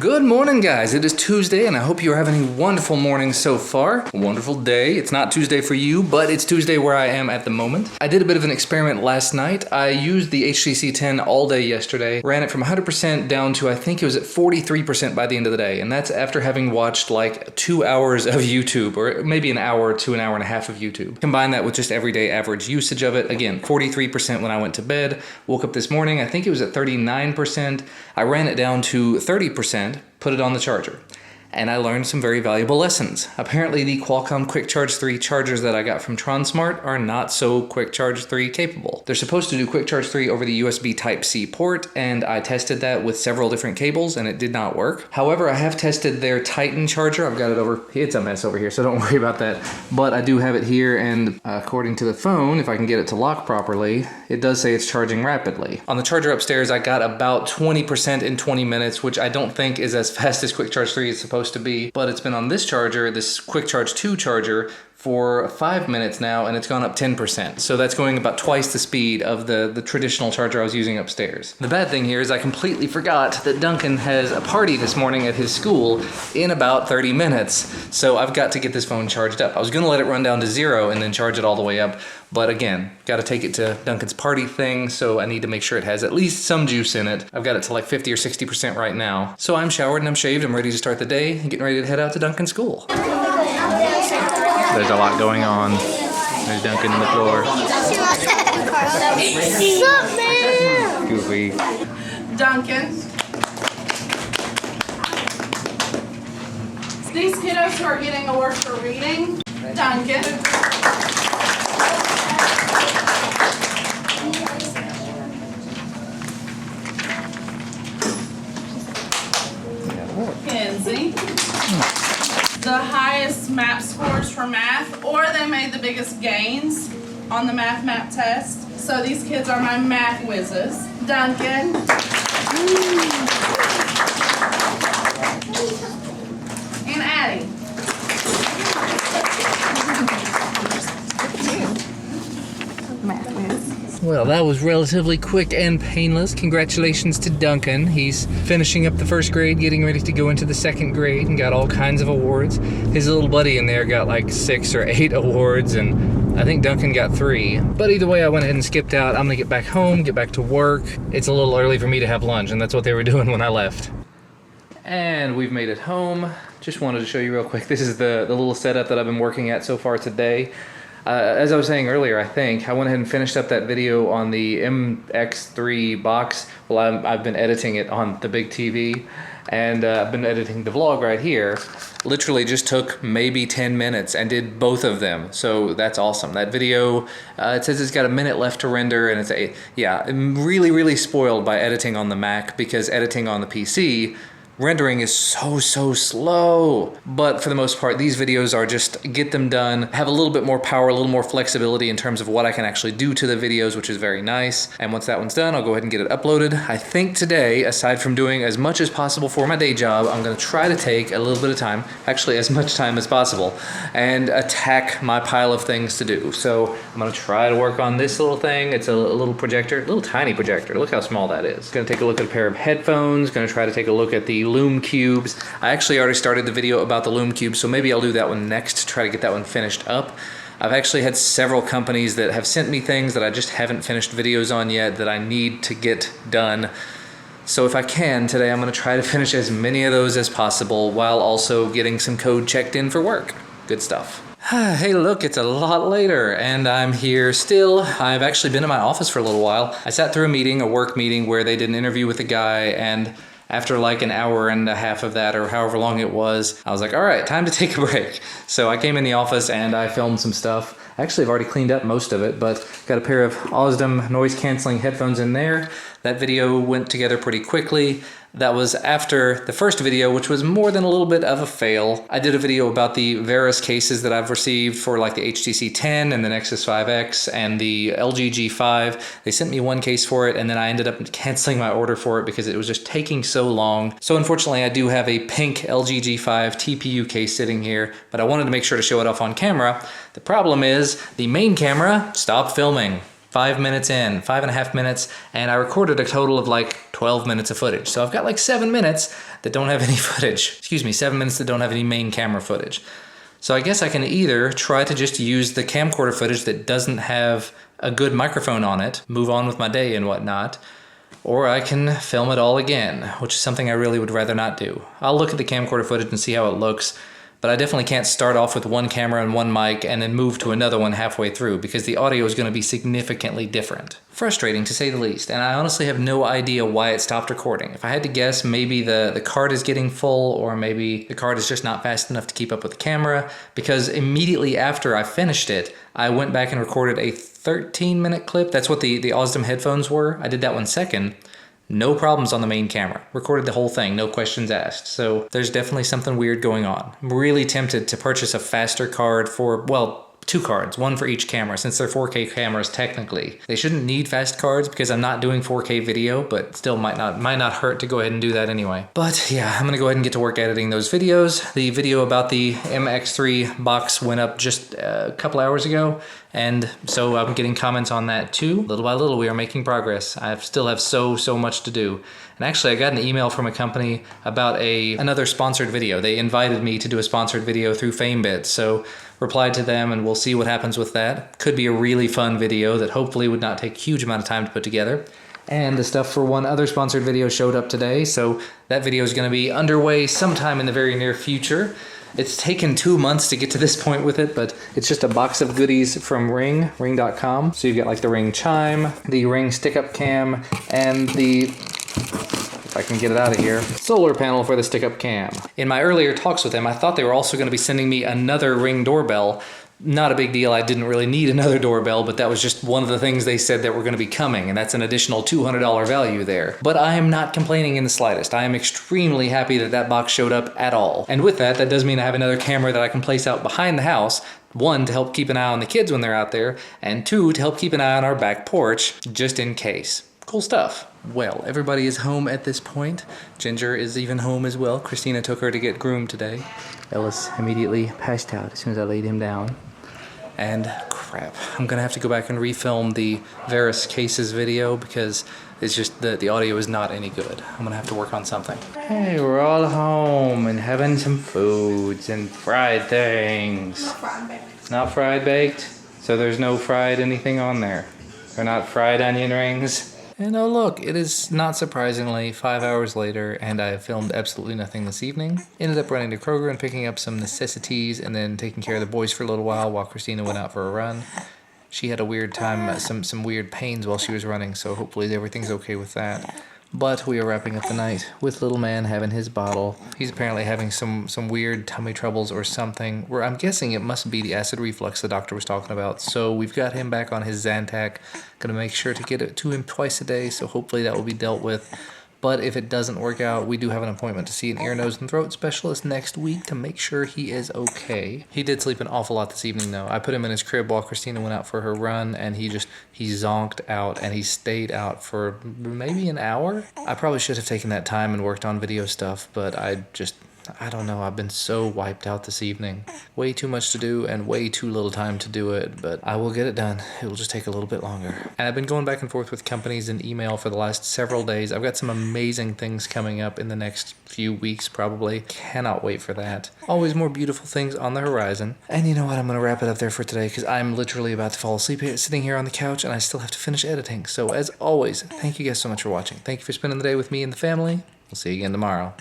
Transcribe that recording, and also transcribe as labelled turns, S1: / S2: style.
S1: Good morning, guys. It is Tuesday, and I hope you're having a wonderful morning so far. A wonderful day. It's not Tuesday for you, but it's Tuesday where I am at the moment. I did a bit of an experiment last night. I used the HTC 10 all day yesterday, ran it from 100% down to I think it was at 43% by the end of the day, and that's after having watched like 2 hours of YouTube, or maybe an hour to an hour and a half of YouTube. Combine that with just everyday average usage of it. Again, 43% when I went to bed. Woke up this morning, I think it was at 39%. I ran it down to 30%. Put it on the charger, and I learned some very valuable lessons. Apparently the Qualcomm Quick Charge 3 chargers that I got from TronSmart are not so Quick Charge 3 capable. They're supposed to do Quick Charge 3 over the USB Type-C port, and I tested that with several different cables and it did not work. However, I have tested their Titan charger. I've got it over, it's a mess over here, so don't worry about that. But I do have it here, and according to the phone, if I can get it to lock properly, it does say it's charging rapidly. On the charger upstairs, I got about 20% in 20 minutes, which I don't think is as fast as Quick Charge 3 is supposed to be, but it's been on this charger, this Quick Charge 2 charger, for 5 minutes now, and it's gone up 10%. So that's going about twice the speed of the traditional charger I was using upstairs. The bad thing here is I completely forgot that Duncan has a party this morning at his school in about 30 minutes. So I've got to get this phone charged up. I was gonna let it run down to 0 and then charge it all the way up. But again, gotta take it to Duncan's party thing, so I need to make sure it has at least some juice in it. I've got it to like 50 or 60% right now. So I'm showered and I'm shaved, I'm ready to start the day and getting ready to head out to Duncan's school. There's a lot going on. There's Duncan on the floor.
S2: Sup, man?
S1: Goofy.
S3: Duncan. These kiddos who are getting awards for reading. Duncan. Kenzie. The highest map scores for math, or they made the biggest gains on the math map test. So these kids are my math whizzes. Duncan. And Addie.
S2: Math whiz.
S1: Well, that was relatively quick and painless. Congratulations to Duncan. He's finishing up the first grade, getting ready to go into the second grade, and got all kinds of awards. His little buddy in there got like 6 or 8 awards, and I think Duncan got 3. But either way, I went ahead and skipped out. I'm gonna get back home, get back to work. It's a little early for me to have lunch, and that's what they were doing when I left. And we've made it home. Just wanted to show you real quick. This is the little setup that I've been working at so far today. As I was saying earlier, I think, I went ahead and finished up that video on the MX3 box. Well, I've been editing it on the big TV, and I've been editing the vlog right here. Literally just took maybe 10 minutes and did both of them, so that's awesome. That video, it says it's got a minute left to render, and I'm really spoiled by editing on the Mac, because editing on the PC, rendering is so slow. But for the most part, these videos are just get them done, have a little bit more power, a little more flexibility in terms of what I can actually do to the videos, which is very nice. And once that one's done, I'll go ahead and get it uploaded. I think today, aside from doing as much as possible for my day job, I'm gonna try to take a little bit of time, actually as much time as possible, and attack my pile of things to do. So I'm gonna try to work on this little thing. It's a little projector, a little tiny projector. Look how small that is. Gonna take a look at a pair of headphones, gonna try to take a look at the Loom Cubes. I actually already started the video about the Loom Cubes, so maybe I'll do that one next to try to get that one finished up. I've actually had several companies that have sent me things that I just haven't finished videos on yet that I need to get done. So if I can, today I'm gonna try to finish as many of those as possible while also getting some code checked in for work. Good stuff. Hey look, it's a lot later and I'm here still. I've actually been in my office for a little while. I sat through a work meeting where they did an interview with a guy, and after like an hour and a half of that, or however long it was, I was like, all right, time to take a break. So I came in the office and I filmed some stuff. Actually, I've already cleaned up most of it, but got a pair of Osdom noise canceling headphones in there. That video went together pretty quickly. That was after the first video, which was more than a little bit of a fail. I did a video about the various cases that I've received for like the HTC 10 and the Nexus 5X and the LG G5. They sent me one case for it, and then I ended up canceling my order for it because it was just taking so long. So unfortunately, I do have a pink LG G5 TPU case sitting here, but I wanted to make sure to show it off on camera. The problem is the main camera stopped filming. 5 minutes in, 5.5 minutes, and I recorded a total of like 12 minutes of footage. So I've got like 7 minutes that don't have any footage. Excuse me, 7 minutes that don't have any main camera footage. So I guess I can either try to just use the camcorder footage that doesn't have a good microphone on it, move on with my day and whatnot, or I can film it all again, which is something I really would rather not do. I'll look at the camcorder footage and see how it looks, but I definitely can't start off with one camera and one mic and then move to another one halfway through because the audio is going to be significantly different. Frustrating to say the least, and I honestly have no idea why it stopped recording. If I had to guess, maybe the card is getting full, or maybe the card is just not fast enough to keep up with the camera, because immediately after I finished it, I went back and recorded a 13-minute clip. That's what the Osdom headphones were. I did that one second. No problems on the main camera. Recorded the whole thing, no questions asked. So there's definitely something weird going on. I'm really tempted to purchase a faster card for, well, 2 cards, one for each camera, since they're 4K cameras technically. They shouldn't need fast cards because I'm not doing 4K video, but still might not hurt to go ahead and do that anyway. But yeah, I'm gonna go ahead and get to work editing those videos. The video about the MX3 box went up just a couple hours ago, and so I'm getting comments on that too. Little by little, we are making progress. I still have so much to do. And actually, I got an email from a company about another sponsored video. They invited me to do a sponsored video through FameBit, so replied to them, and we'll see what happens with that. Could be a really fun video that hopefully would not take a huge amount of time to put together. And the stuff for one other sponsored video showed up today, so that video is going to be underway sometime in the very near future. It's taken 2 months to get to this point with it, but it's just a box of goodies from ring.com. So you've got like the Ring chime, the Ring stick-up cam, and the, if I can get it out of here, solar panel for the stick-up cam. In my earlier talks with them, I thought they were also going to be sending me another Ring doorbell. Not a big deal, I didn't really need another doorbell, but that was just one of the things they said that were going to be coming, and that's an additional $200 value there. But I am not complaining in the slightest. I am extremely happy that that box showed up at all. And with that, that does mean I have another camera that I can place out behind the house, 1, to help keep an eye on the kids when they're out there, and 2, to help keep an eye on our back porch, just in case. Cool stuff. Well, everybody is home at this point. Ginger is even home as well. Christina took her to get groomed today. Ellis immediately passed out as soon as I laid him down. And crap, I'm gonna have to go back and refilm the Varus Cases video because it's just the audio is not any good. I'm gonna have to work on something. Hey, we're all home and having some foods and fried things.
S2: Not fried baked.
S1: Not fried baked? So there's no fried anything on there? They're not fried onion rings? And oh look, it is not surprisingly 5 hours later, and I have filmed absolutely nothing this evening. Ended up running to Kroger and picking up some necessities and then taking care of the boys for a little while Christina went out for a run. She had a weird time, some weird pains while she was running, so hopefully everything's okay with that. But we are wrapping up the night with little man having his bottle. He's apparently having some weird tummy troubles or something, where I'm guessing it must be the acid reflux the doctor was talking about. So we've got him back on his Zantac. Gonna make sure to get it to him twice a day, so hopefully that will be dealt with. But if it doesn't work out, we do have an appointment to see an ear, nose, and throat specialist next week to make sure he is okay. He did sleep an awful lot this evening, though. I put him in his crib while Christina went out for her run, and he zonked out, and he stayed out for maybe an hour. I probably should have taken that time and worked on video stuff, but I don't know, I've been so wiped out this evening. Way too much to do and way too little time to do it, but I will get it done. It will just take a little bit longer. And I've been going back and forth with companies in email for the last several days. I've got some amazing things coming up in the next few weeks, probably. Cannot wait for that. Always more beautiful things on the horizon. And you know what, I'm going to wrap it up there for today because I'm literally about to fall asleep here, sitting here on the couch, and I still have to finish editing. So as always, thank you guys so much for watching. Thank you for spending the day with me and the family. We'll see you again tomorrow.